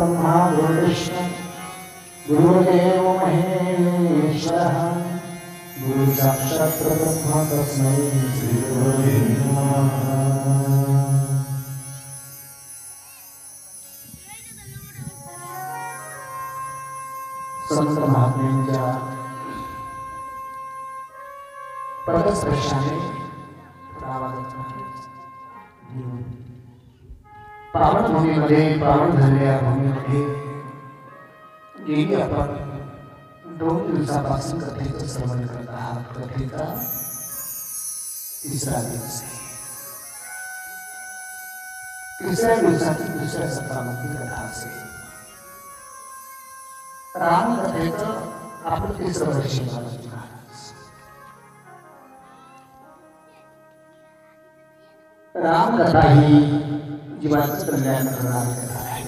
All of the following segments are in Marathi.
गुरुर्ब्रह्मा गुरुर्विष्णु गुरुर्देव महेश्वरः गुरु साक्षात् परब्रह्म तस्मै श्री गुरवे नमः। संत महात्म्यांच्या पदस्पर्शाने पावन भूमीमध्ये पावन झालेल्या भूमीमध्ये गेली आपण 2 दिवसापासून कथेचं श्रवण करत आहात। कथेचा 3रा दिवस आहे। 3ऱ्या दिवसाची 2ऱ्या सत्रामधली कथा असेल। रामकथेचं आपण 3रं वर्ष झालं। रामकथा ही जीवाचं कल्याण करणारी कथा आहे।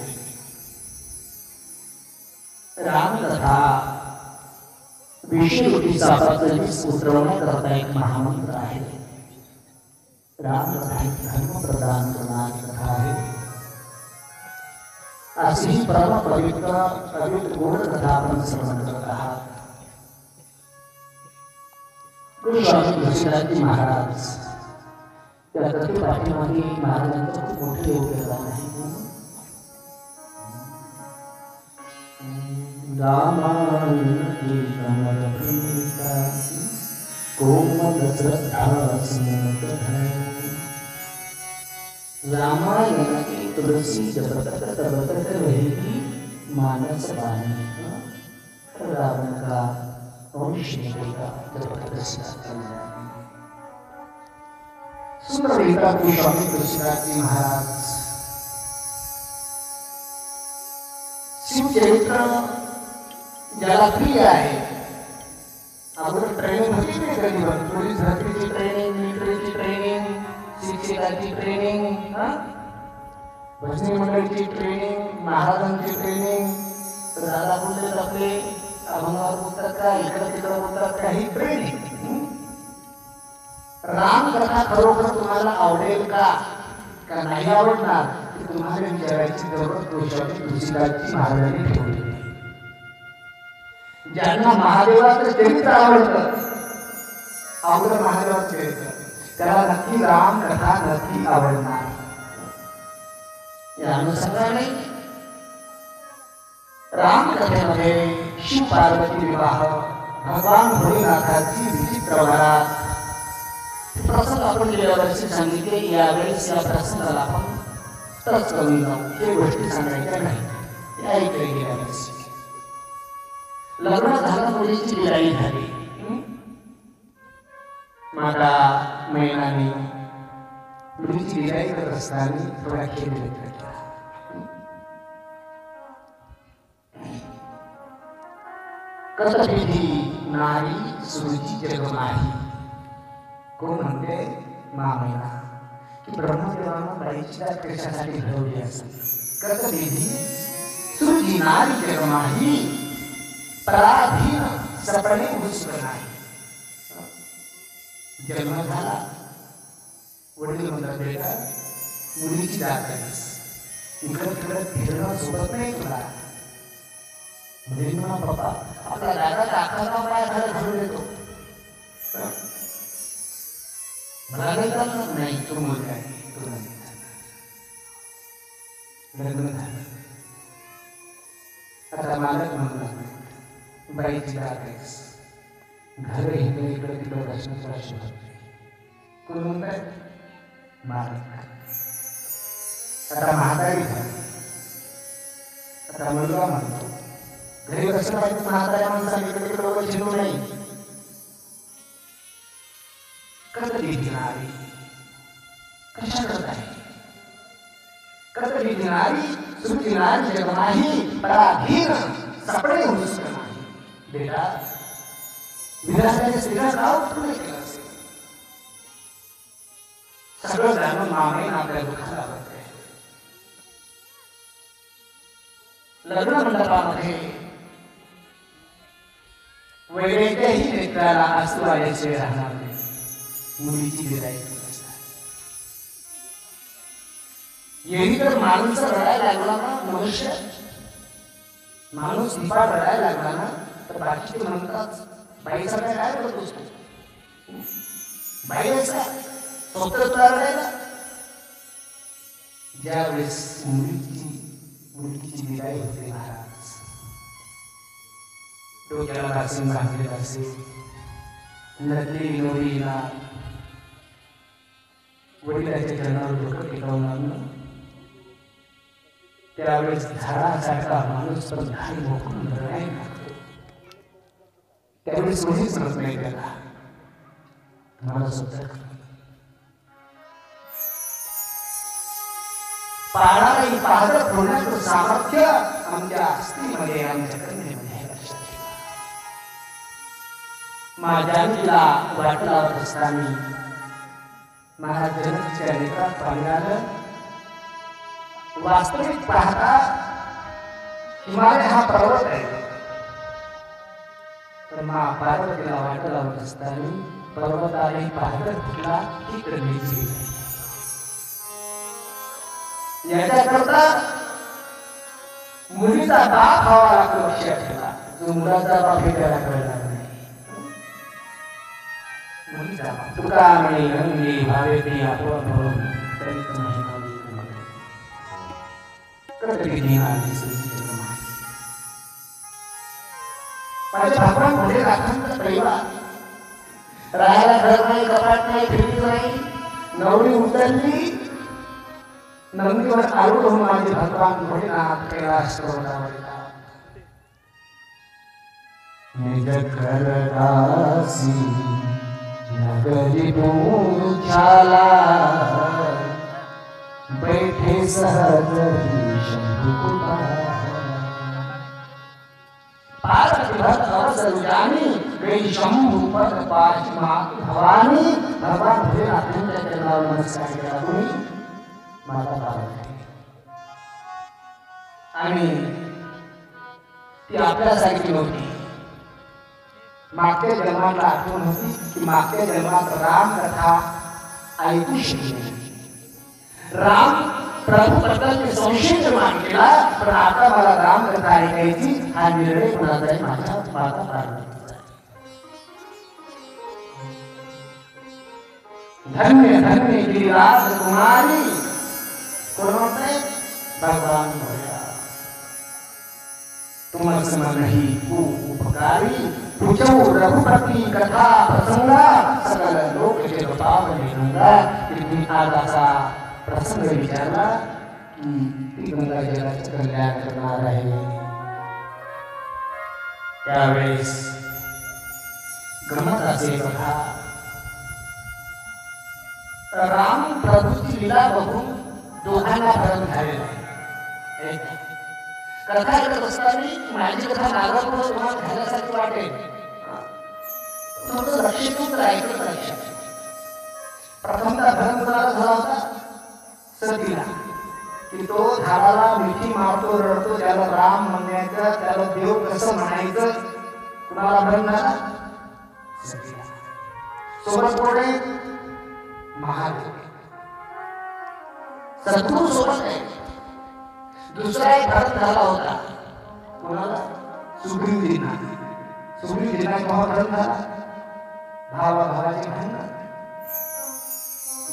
रामकथा विषयरूपी सापाचं विष उतरवण्याकरता एक महामंत्र आहे। रामकथा ही धर्म प्रदान करणारी कथा आहे। अशी ही परम पवित्र गोड कथा आपण श्रवण करत आहात। गुरु स्वामी तुळशीदासजी महाराज त्या कथे पाठीमागे महाराजांचं खूप मोठे योगदान आहे। रामायण कोमल श्रद्धा रामायण की तुलसी जपत रहेगी मानस वाणी रावण का वंश निकलेगा सुंदर लिखा स्वामी तुलसीदासजी महाराज शिवचरित्र ज्याला प्रिय आहे। अगोदर ट्रेनिंग होती नाही कधी पोलीस भरतीची ट्रेनिंग, मिलिटरीची ट्रेनिंग, शिक्षकाची ट्रेनिंग, भजनी मंडळीची ट्रेनिंग, महाराजांची ट्रेनिंग, दादा बोलले आपले अभंगावर बोलतात का, इकडं तिकडं बोलतात का, ही ट्रेनिंग। रामकथा खरोखर तुम्हाला आवडेल का नाही आवडणार ती तुम्हाला विचारायची गरज स्वामी तुळशीदासजी महाराजांनी ठेवली। ज्यांना महादेवाचं चरित्र आवडतं, अवघड महादेवाचं चरित्र, त्याला नक्की रामकथा नक्की आवडणार। या अनुषंगाने रामकथेमध्ये शिव पार्वती विवाह, भगवान भोलेनाथाची विचित्र वरात प्रसंग आपण गेल्या वर्षी सांगितले। यावेळेस या प्रसंगाला आपण टच करून जाऊ। हे गोष्टी सांगायच्या नाही, या ऐकले गेल्या वर्षी। लग्न झालं, मुलीची विदाई झाली। माता मैनाने मुलीची विदाई करत असताना थोडा खेळ व्यक्त केला। कथविधी नारी सुरुची जग नाही। कोण म्हणते? मैना की ब्रह्मदेवानं बाईची दात कशासाठी घडवली असेल। कथविधी सुरुची नारी जग नाही, पराधीन सपने घुसत नाही। जन्म झाला, वडील म्हणतात बेटा मुलीची दात काढीस, इकडं तिकडं फिरणं सोबत नाही तुला। मुलींना म्हणा बाबा आपला दादा दाखवला पाय घालून देतो, मला नाही तो मुलगा आहे, तो नाही। लग्न झालं, आता मालक म्हणून बाईची दात आहेस, घर हिंदू इकडे तिकडे प्रश्न शोधत कोण म्हणताय? मालक। आता म्हातारी झाली, आता मुलगा म्हणतो घरी कसं पाहिजे, म्हाताऱ्या माणसाने इकडे तिकडे झिरू नाही। कथविधी नारी कशा करत आहे? कथविधी नारी सुरुची नारी जग नाही, पराधीन सपने घुसत नाही। बेटा विधानाने स्त्रीला नाव पूर्ण केलं असेल, सगळं जाणून मामेन आपल्या दुःखाला होते। लग्न मंडपामध्ये वैद्यही नेत्राला अश्रू आल्याशिवाय राहणार नाही। मुलीची विदाई करत असतात, येही तर माणूस रडायला लागला ना, मनुष्य माणूस दिपा रडायला लागला ना तर बाकीचे म्हणतात बाईचा काय करत असतो, बाईचा स्वतः तुला रडायला. ज्यावेळेस मुलगीची विदाई होते महाराज, डोक्याला बासिंग बांधलेला असेल, नकली विनोदी येणार, वडिलाच्या जन्मावर डोकं टिकवणार ना, त्यावेळेस झाडासारखा माणूस पण धाई मोकळून रडायला लागतो. त्यावेळेस कोणीच म्हणत नाही त्याला मला सुद्धा पाळणारी पाहत फोडण्याचं सामर्थ्य आमच्या अस्थिमध्ये आमच्या कन्येमध्ये लक्षात ठेवा. माझ्या तिला वाट लावत असताना महाराज जनकच्या नेत्रात पाणी आलं. वास्तविक पाहता हिमालय हा पर्वत आहे, तर मा पार्वतीला वाट लावत असताना पर्वताने पाहत फुटला की कन्येची याच्याकरता मुलीचा बाप हवा लागतो. लक्षात ठेवा, जो मुलाचा बाप हे त्याला कळणार नाही. मुलीचा बाप तुका म्हणे गंगे भावे ते आपण भरून तरीच नाही माझे भगवान भले राखण परिवार राहायला घर नाही, कपाट नाही, फिरती नाही, नवरी उचलली नंदीवर आरूढ होऊन माझे भगवान भोलेनाथ कैलास पर्वतावर निज करदासी नगरी पूछाला बैठे सहज पार्वती भक्त अवसर जानी गई शंभु पद पाश मात भवानी. भगवान भोलेनाथांच्या चरणावर नमस्कार केला. तुम्ही माता पार्वती आणि ती आपल्यासारखी नव्हती. मागच्या जन्माला आठवण होती की मागच्या जन्मात राम कथा ऐकू शकली. राम प्रभू बद्दल संशय निर्माण केला, पण आता मला राम कथा ऐकायची हा निर्णय कोणाचा आहे? माझ्या माता पार्वतीचा. धन्य धन्य गिरिराज कुमारी कोण म्हणते? भगवान भोलेनाथ. तुम सम नहीं को उपकारी पूजो रघुपति कथा प्रसंगा सकल लोक के पावने गंगा. तुम्ही आज असा प्रसंग विचारला की ती गंगा जगाचं कल्याण करणार आहे. त्यावेळेस गमत असे बघा, राम प्रभूची लीला बघून दोघांना भरण झालेला आहे. कथा करत असताना माझी कथा नागापुढे तुम्हाला घालण्यासाठी वाटेल, थोडं लक्ष देऊन ऐकत लक्षात. प्रथमता भरण कोणाला झाला होता? सतीला. की तो झाडाला मिठी मारतो, रडतो, त्याला राम म्हणायचं, त्याला देव कसं म्हणायचं, कुणाला भरण झाला? सतीला. सोबत कोण आहे? महादेव. सद्गुरू सोबत आहे. दुसरा एक भरण झाला होता कोणाला? सुग्रीवजींना. सुग्रीवजींना केव्हा भरण झाला? भावाभावाचे भांडण.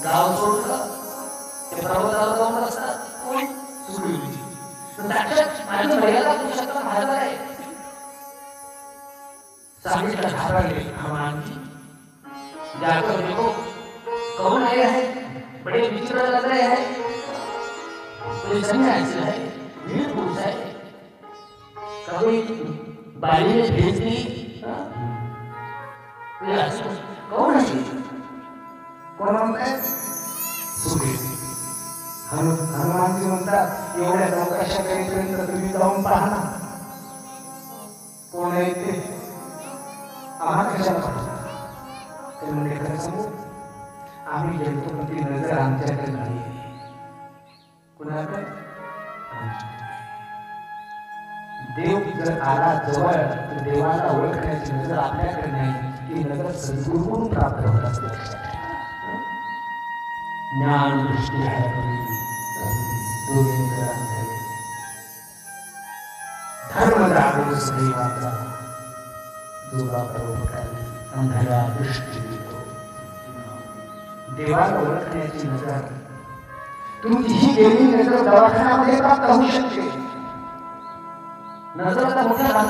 गाव सोडलं ते पर्वतावर जाऊन असतात. कोण? सुग्रीवजी. माझी मर्यादा पुरुषोत्तम महाराज आहे. सांगितलं घाबरले हनुमानजी. जाकर देखो कौन आए हैं, बड़े विचित्र लग रहे हैं, कोई सन्यासी है, वीर पुरुष है, कभी बाली ने भेज दी. कौन है? कोण म्हणताय? सुग्रीव. हनुमानजी म्हणतात एवढ्या चौकशा करेपर्यंत तुम्ही जाऊन पाहा ना कोण आहे ते, आम्हाला कशाला पाठवता? ते म्हणजे खरं सांगू, आम्ही गेलतो पण ती नजर आमच्याकडे नाही. कुणाकडे? देव जर आला जवळ तर देवाला ओळखण्याची नजर आपल्याकडे नाही, ती नजर सद्गुरूकडून प्राप्त होत असते. ज्ञान दृष्टी आहे धर्म तोच देवाचा जो बापारोपकारी अंधाऱ्या दृष्टी देतो. देवाला ओळखण्याची नजर तुमची गेली नजर दवाखान्यामध्ये प्राप्त होऊ शकते. नजराचा मोठा भाग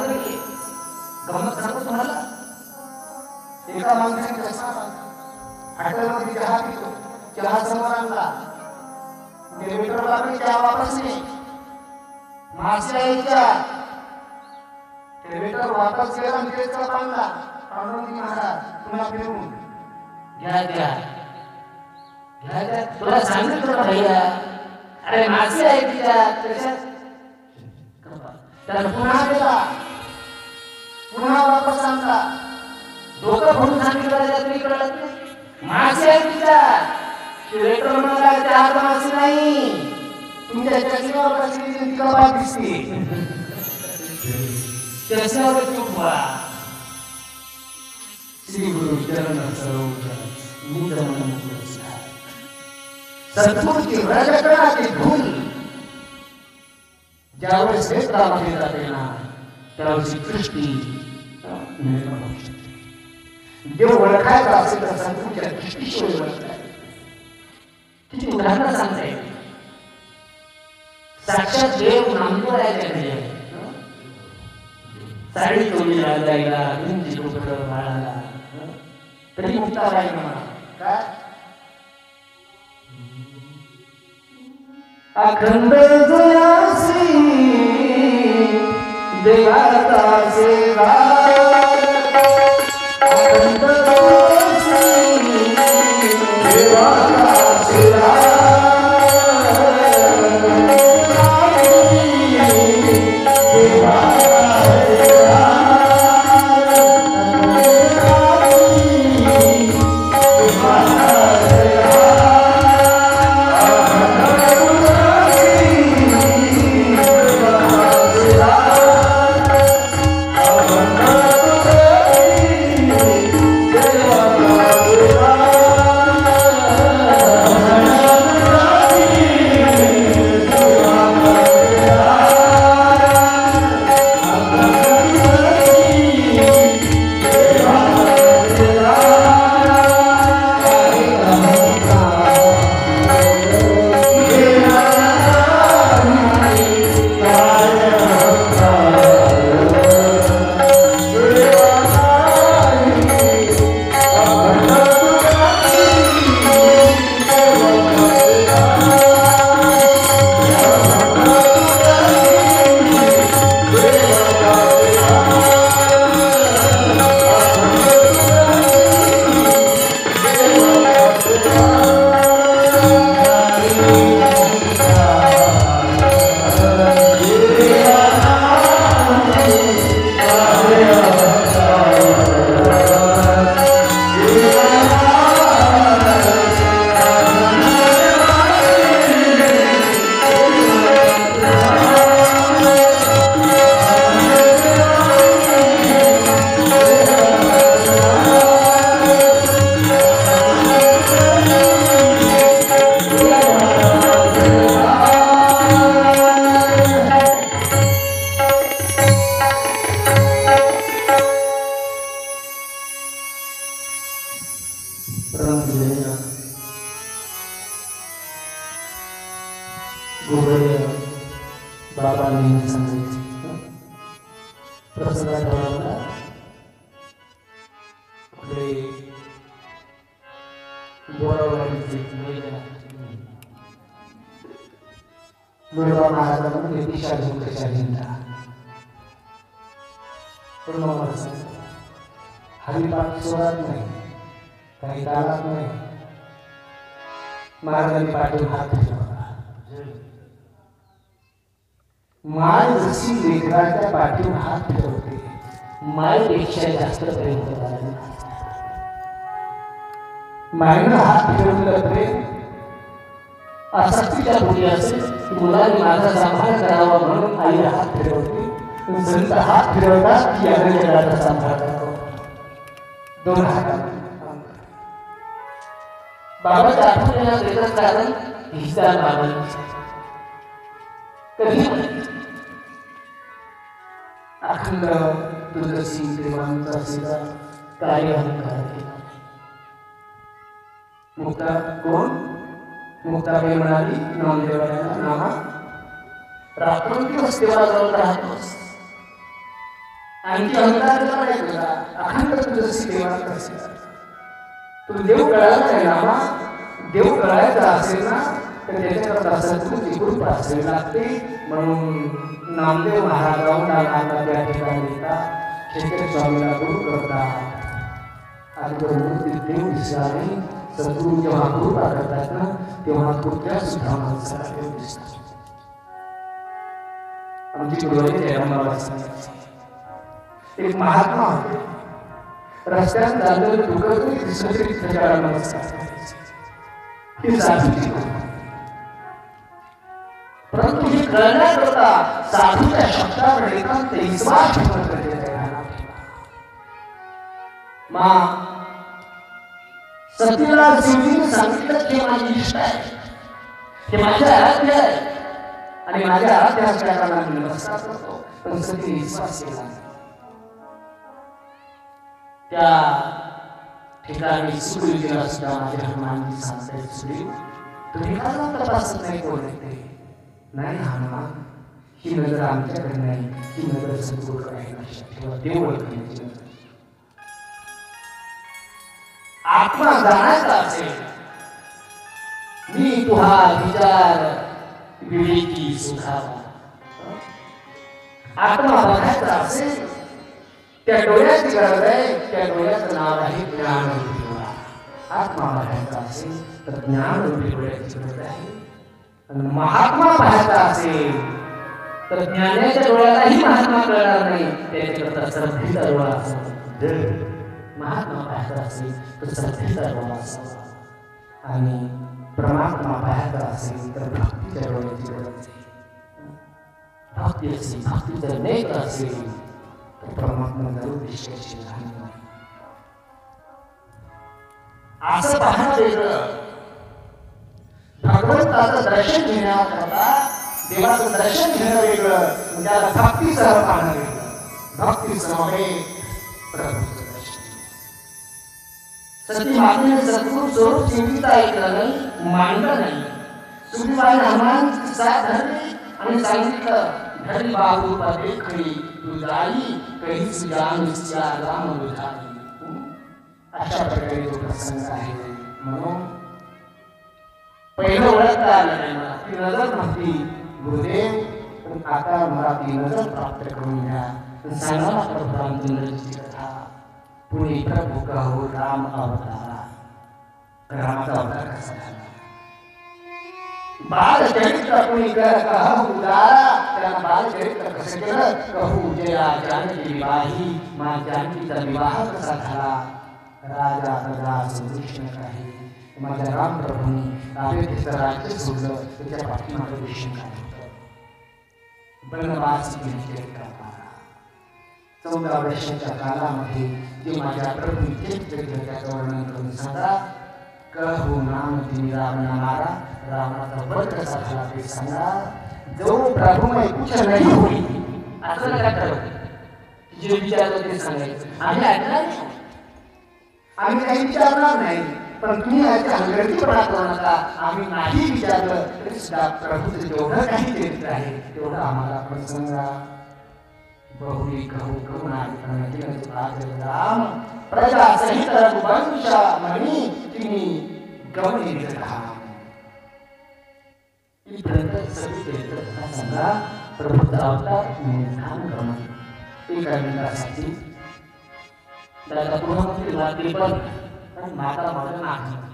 गमत सांगतो तुम्हाला. एका माणसाने चष्मा हॉटेलमध्ये चहा पितो, चहा समोर आणला, वेटरला पण चहा वापस नाही, मासे यायच्या, ते वेटर वापस गेला आणि तेच कप आणला. पांडुरंग महाराज पुन्हा फिरून घ्या घ्या घ्या घ्या, तुला सांगितलं भैया, अरे मासे आहे तिच्यात, त्याला पुन्हा दिला, पुन्हा वापस आणला. डोकं फोडून सांगितलं तरी कळत नाही. मासे आहे तिच्यात, वेटर म्हणाला त्या मासे नाही, तुमच्या चष्म्यावर बसलेली तिला बाब दिसते, चष्म्यावर चूक व्हा. श्री गुरु चरण सरोवर निज मन पुरस्कार सद्गुरूची व्रजकरणाची धूल ज्यावेळेस क्षेत्रामध्ये जाते ना त्यावेळेस सृष्टी निर्माण होऊ शकते. देव ओळखायचा असेल तर सद्गुरूच्या दृष्टीशिवाय ओळखता येते. किती उदाहरणं सांगता येते. साक्षात देव नामदेव राजाकडे साडी चोरी जायला भिंती डोकं बाळाला तरी मुक्ताबाई म्हणा काय अखंड जयासी देवाचा सेवा अखंड जयासी देवाचा सेवा बाबांनी सांगितले प्रसंगात आपले बोरावळीचे मुळबा महाराजांना दिशा घेऊन कशा घेतला पण हरिपाठ सोडत नाही काही काळात नाही महाराजांनी पाठवून हात फिरवला माय जशी लेकराच्या पाठीवर हात फिरवते मायपेक्षा जास्त प्रेम करणारी मायनं हात फिरवलेलं प्रेम आसक्तीच्या बोली असेल मुलांनी माझा सांभाळ करावा म्हणून आई हात फिरवते संत हात फिरवतात की या जगाचा सांभाळ करतो दोन हात बाबाच्या आठवणीला देतात कारण हिस्सा बाबांची कधी अखंड तुझसी देवांचा सीधा कार्य अहंकार केला. मुक्ता कोण? मुक्ताबाई म्हणाली नामदेवाला, नामा रात्रंदिवस देवाजवळ राहतोस, आणखी अहंकार केला नाही तुझा, अखंड तुझसी देवांचा सीधा. तू देव कळाला नाही नामा. देव कळायचा असेल ना तर त्याच्याकरता सद्गुरूची कृपा असावी लागते. म्हणून नामदेव महाराजांना नामदा त्या ठिकाणी येतात, शेखर स्वामीला गुरु करतात. अगोदर मूर्ती देव दिसला नाही. सद्गुरू जेव्हा कृपा करतात ना तेव्हा कुठल्या सुद्धा माणसाला देव दिसतात. आमची गुरुवारी जयरामबाबा सांगायचे, एक महात्मा होते, रस्त्यात चाललेलं दुखत नाही दिसलं तरी त्याला नमस्कार करायचे. ही साधूची परंतु ही कळण्याकरता साधूच्या शब्दावर एकांत विश्वास ठेवणं गरजेचं आहे. सतीला शिवजीने सांगितलं की माझी इष्ट आहे, हे माझे आराध्य आहे आणि माझ्या आराध्य असल्याला मी नमस्कार करतो. पण सतीने विश्वास केला. त्या ठिकाणी सुग्रीवाला सुद्धा माझ्या हनुमानजी सांगतायत, सुग्रीव तुम्ही का तपासत नाही कोण येते? नाही हनुमान, ही नजर आमच्याकडे नाही, ही नजर सद्गुरूकडे आहे. लक्षात ठेवा, देव ओळखण्याची नजर. आत्मा जाणायचा असेल, मी तुहा विचार विवेकी सुखावा. आत्मा बघायचा असेल, त्या डोळ्याची गरज आहे. त्या डोळ्याचं नाव आहे ज्ञानरूपी डोळा. आत्मा बघायचा असेल तर ज्ञानरूपी डोळ्याची गरज आहे. आणि महात्मा पाहायचा असेल तर ज्ञानाच्या डोळ्यालाही महात्मा कळणार नाही. त्याच्याकरता श्रद्धेचा डोळा असावा. महात्मा पाहायचा असेल तर श्रद्धेचा डोळा असावा. आणि परमात्मा पाहायचा असेल तर भक्तीच्या डोळ्याची गरज आहे. भक्ती असेल, भक्तीचा नेत्र असेल तर परमात्मा जरूर दिसण्याची राहणार नाही. असं पाहणं वेगळं, भगवंताचं दर्शन घेण्याकरता देवाचं दर्शन घेणं वेगळं, त्याला भक्तीसह पाहणं वेगळं. भक्तीसह प्रभूचं दर्शन. सती मातेने सद्गुरू स्वरूप चिंतित ऐकलं नाही, मांडलं नाही. सुग्रीवाने हनुमानची साथ धरली आणि सांगितलं, धरी बाहू पदे खरी तू जाई कहीच जाणीच्या राम बुधाई. अशा प्रकारे जो प्रसंग आहे. म्हणून पहिलं ओळखता आलं नाही मला, ती नजर नव्हती. गुरुदेव पण आता मला ती नजर प्राप्त करून द्या. सांगा प्रभू रामचंद्रची कथा. पुणे प्रभू कहो राम अवतारा. रामाचा अवतार कसा झाला? बाल चरित्र पुणे कहू उदारा. त्याला बाल चरित्र कसं केलं? कहू जया जानकी विवाही. मा जानकीचा विवाह कसा झाला? राजा प्रजा कृष्ण काही. माझ्या राम प्रभूंनी अयोध्येचं राज्य सोडलं, त्याच्या पाठीमागे विषय काय होतं? वनवास गेले 14 वर्षाच्या कालामध्ये जे माझ्या प्रभू त्याचं वर्णन करून सांगा. कहू नाम तिने रावणा मारा. रावणाचा वध कसा झाला ते सांगा. जो प्रभू मैं कुछ नहीं हुई. असं नका ठरवू, जे विचारलं ते सांगायचं. आम्ही ऐकणार नाही, आम्ही काही विचारणार नाही. पण तुम्ही याच्या हलगर्जीपणा करू नका. आम्ही नाही विचारलं तरी सुद्धा प्रभूचं जेवढं काही चरित्र आहे तेवढं आम्हाला पण सांगा. बहुरी कहू करुणादित राम प्रजा सहित रघुवंश मणी तिनी गवळीत धाम. इथपर्यंत सगळी चरित्र सांगा. प्रभूचा अवतार धाम गमन. एका मिनिटासाठी दादा पुढे लागली पण माता माझं नाही.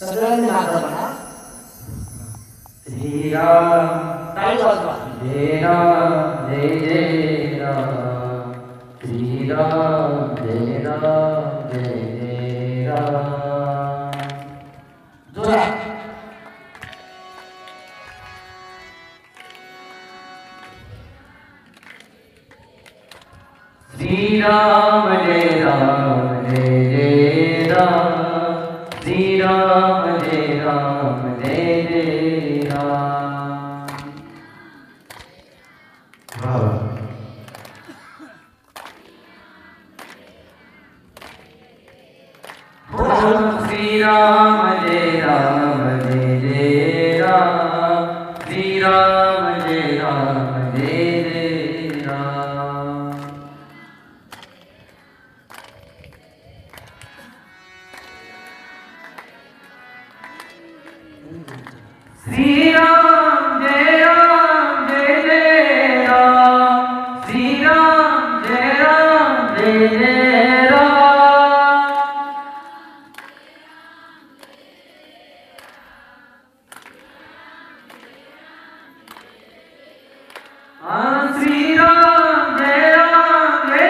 सगळ्यांनी माता म्हणा. श्रीराम काय वाजवा. जय राम जय जय राम. श्रीराम जय राम जय जय राम. श्री राम जय राम जय जय राम श्री राम जय जय राम। श्री राम जय जय राम श्री राम जय जय राम। श्री राम जय जय राम श्री राम जय जय राम। श्री राम जय जय राम श्री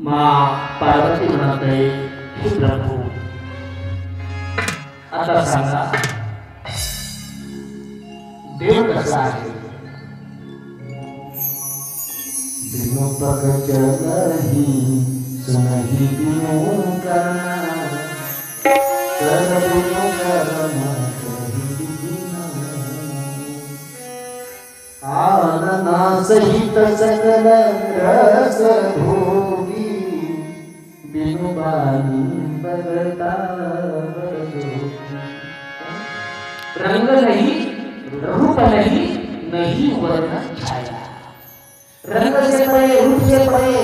माँ पार्वती म्हणते हे प्रभू आता सांगा देव कसा आहे? बिनु पग चलहि सुनहि बिनु करना कर बिनु करना आनना सहित सकल रस भोगी बिनु बानी बगता रंग नहीं रूप नहीं नहीं वर्ण छाया। रंग से परे रूप से परे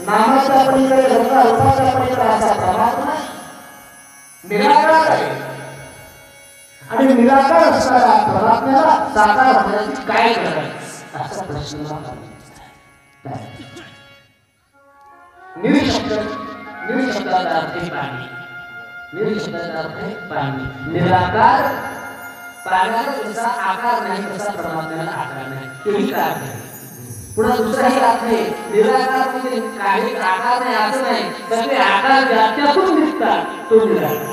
नामाचा पलीकडे रंगा रूपाचा पलीकडे असा परमात्मा निराकार आहे आणि निराकार असणारा परमात्म्याला साकार होण्याची काय गरज असा प्रश्न निशब्दाचा अर्थ पाणी निशब्दाचा अर्थ पाणी निराकार पाण्याला जसा आकार नाही तसा परमात्म्याला आकार नाही तोही काय आहे पुन्हा दुसराही अर्थ आहे निराकार म्हणजे काही आकार नाही असं नाही सगळे आकार ज्याच्यातून निघतात तो निराकार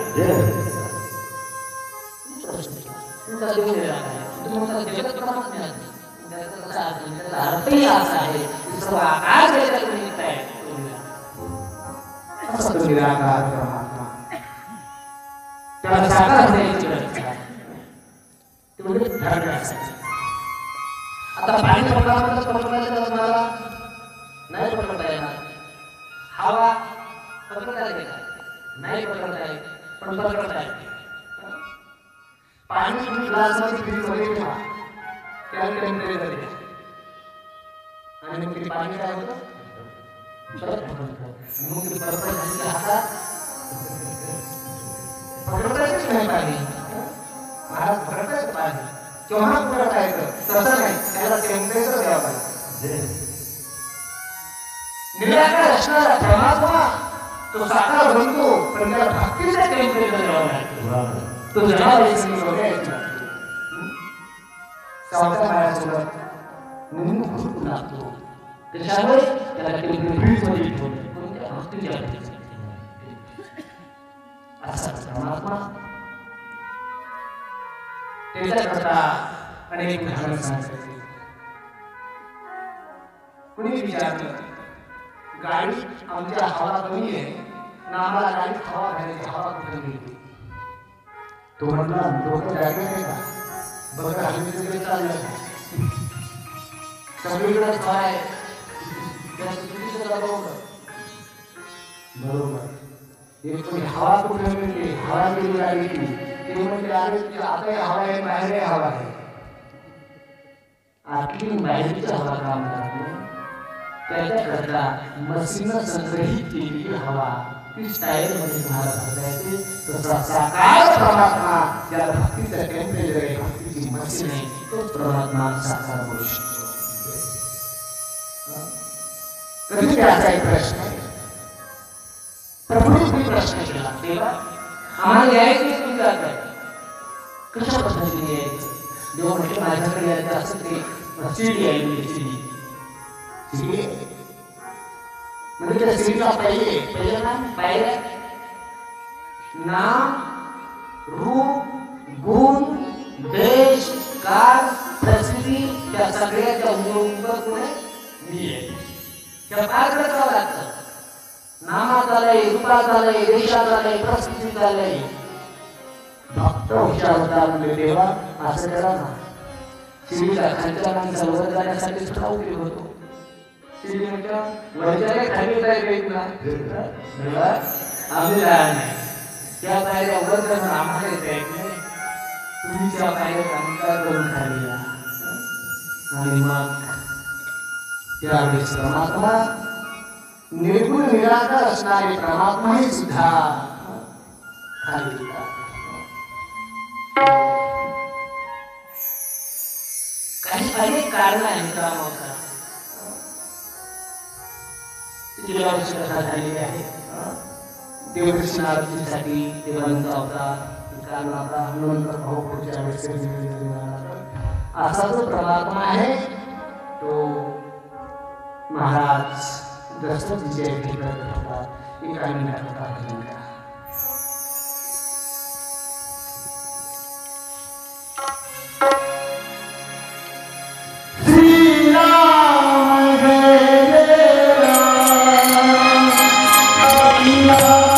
अर्थही असा आहे सर्व आकार ज्याच्यातून निघत आहे तो निराकार परमात्मा त्याला साकार होण्याची गरज आहे ते म्हणजे धर्म असायचं। आता पाणी पकडायचं तुम्हाला नाही पकडता येणार हवा पकडता येते नाही पकडता येत पण पकडता येते पाणी तुम्ही ग्लासमध्ये फ्रीजमध्ये ठेवा त्याला टेम्परेचर द्या आणि मग ते पाणी काय होतं परत पकडतो मग ते परत झालेल्या हातात पकडताच नाही पाणी महाराज पकडताच पाणी केव्हा पकडत आहे तसं नाही त्याला टेम्परेचर द्यावं पाहिजे निराकार असणारा परमात्मा तो साकार बनतो पण त्याला भक्तीचा टेम्परेचर द्यावं लागतो तो जनावरांची बघायची सावता मायासोबत म्हणून खूप लागतो त्याच्यामुळे त्याला टेम्परेचरमध्ये ठेवलं कोणत्या भक्तीच्या असा परमात्मा त्याच्याकरता अनेक उदाहरण सांगायचे कुणी विचारलं गाडी आमच्या हवा कमी आहे ना आम्हाला गाडीत हवा घालायची हवा कुठे मिळते तो म्हणला डोकं जागे नाही का बघा हल्ली तिकडे चाललंय सगळीकडे काय बरोबर एक कोणी हवा कुठे मिळते हवा गेली गाडी ते म्हणजे अरे आता हवा आहे बाहेर हवा आहे आतली बाहेरची हवा काम करते त्याच्याकरता मशीननं संग्रहित केलेली हवा ती स्टाईल मध्ये तुम्हाला भरता येते तसा साकार परमात्मा ज्याला भक्तीचा टेम्परेचर आहे भक्तीची मशीन आहे तोच परमात्मा साकार होऊ शकतो कधी त्याचा एक प्रश्न आहे प्रभूने प्रश्न केला देवा आम्हाला यायचं तुमच्याकडे कशा पद्धतीने यायचं देव म्हटलं माझ्याकडे यायचं असं ते सीडी आहे सीडी म्हणजे त्या सीडीला पहिलं नाम पाहिलं नाम रूप गुण देश काळ परिस्थिती त्या सगळ्याच्या उंबरपुढे मी आहे त्या पार करावं लागतं नामात आलंय रूपात आलंय देशात आलंय परिस्थितीत आलंय भक्त हुशार होता म्हणजे देवा असं करा ना शिडीला खालच्या माणसाला वर जाण्यासाठी सुद्धा उपयोग होतो शिडी म्हणजे वरच्या खाली जायचं तुला देवा आम्ही लहान आहे त्या पायऱ्या वर जाऊन आम्हाला येत नाही तुमच्या पायऱ्या आमच्या करून खाली या आणि मग त्यावेळेस परमात्मा निर्गुण निराकार असणारे परमात्माही सुद्धा खाली येतात काही अनेक कारण आहेत रामावतार देवाची कथा झालेली आहे देवदर्शन आरतीसाठी देवानंद अवतार काल आपला हनुमंत भाऊ पुढच्या वेळेस असा जो परमात्मा आहे तो महाराज जसं विजय घेत होतात एका मिनिटात होता श्री राम जय राम